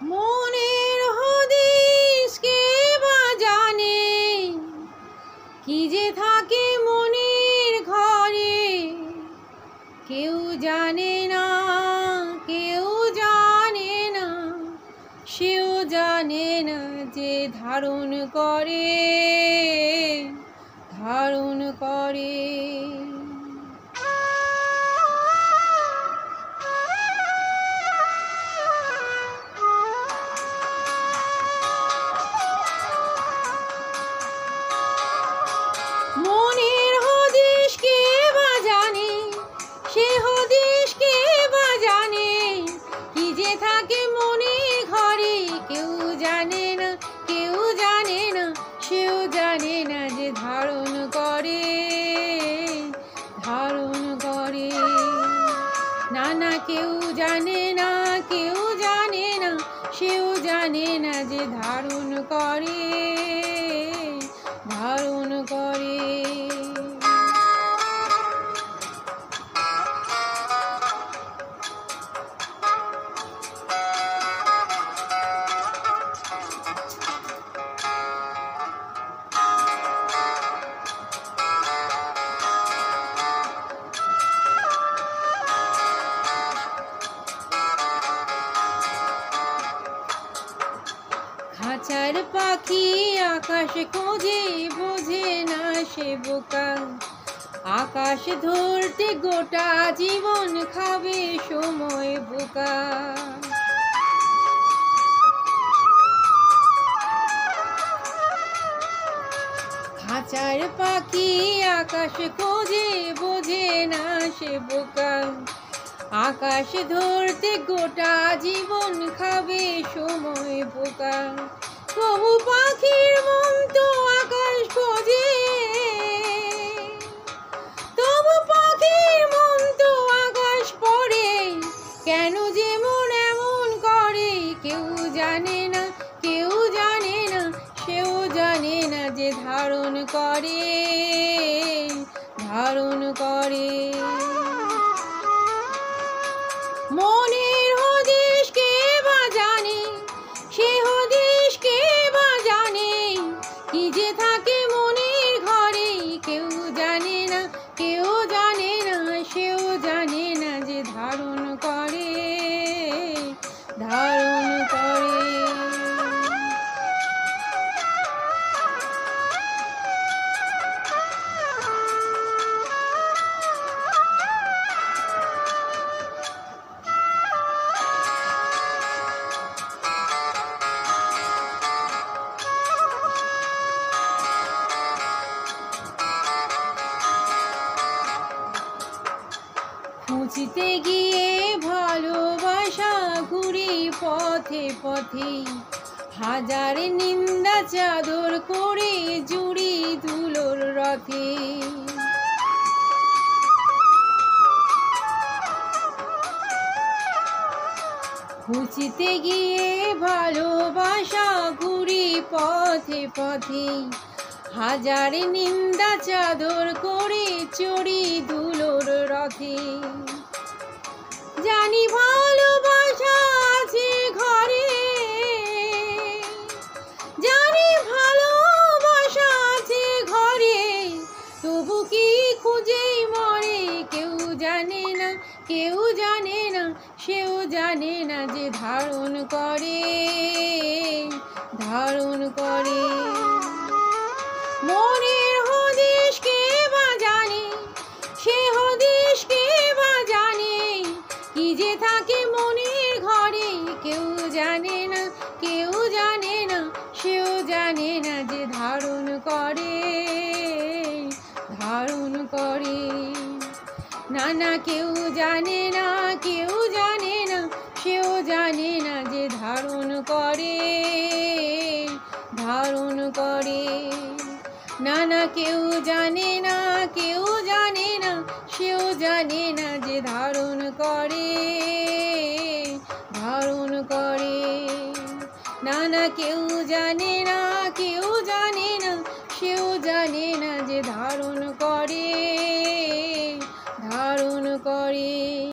মনের হদিস কে বা জানে, কি যে থাকে মনের ঘরে। কেউ জানে না, কেউ জানে না, সেও জানে না যে ধারণ করে, ধারণ করে। মনের হদিস কে বা জানে, সে হদিস কে বা জানে, কি যে থাকে মনে ঘরে। কেউ জানে না, কেউ জানে না, সেও জানে না যে ধারণ করে, ধারণ করে। না না, কেউ জানে না, কেউ জানে না, সেও জানে না যে ধারণ করে, ধারণ করে। খাঁচার পাখি আকাশ খোঁজে, বোঝে না সে বোকা। আকাশ ধরতে গোটা জীবন খাবে সময় বোকা। খাঁচার পাখি আকাশ খোঁজে, বোঝে না সে বোকা। আকাশ ধরতে গোটা জীবন খাবে সময় বোকা। তবু পাখির মন তো আকাশ খোঁজে, তবু পাখির মন তো আকাশ পড়ে। কেন যে মন এমন করে, কেউ জানে না, কেউ জানে না, সেও জানে না যে ধারণ করে, ধারণ করে। মনের হদিস কে বা জানে, সে হদিস কে বা জানে, কি যে থাকে মনের ঘরে। কেউ জানে না, কেউ জানে না, সেও জানে না যে ধারণ করে, ধারণ করে। খুঁজতে গিয়ে ভালোবাসা ঘুরি পথে পথে। হাজার নিন্দা চাদর করে জুড়ি ধুলোর রথে। খুঁজতে গিয়ে ভালোবাসা ঘুরি পথে পথে। হাজার নিন্দা চাদর করে চড়ি ধুলোর রথে। জানি ভালোবাসা আছে ঘরে, জানি ভালোবাসা আছে ঘরে, তবু কি খুঁজেই মরে। কেউ জানে না, কেউ জানে না, সেও জানে না যে ধারণ করে, ধারণ করে। মনের হদিস কে বা জানে, সে হদিস কে বা জানে, কি যে থাকে মনের ঘরে। কেউ জানে না, কেউ জানে না, সেও জানে না যে ধারণ করে, ধারণ করে। না না, কেউ জানে না, কেউ জানে না, সেও জানে না যে ধারণ করে, ধারণ করে। না না, কেউ জানে না, কেউ জানে না, সেও জানে না যে ধারণ করে, ধারণ করে। না না, কেউ জানে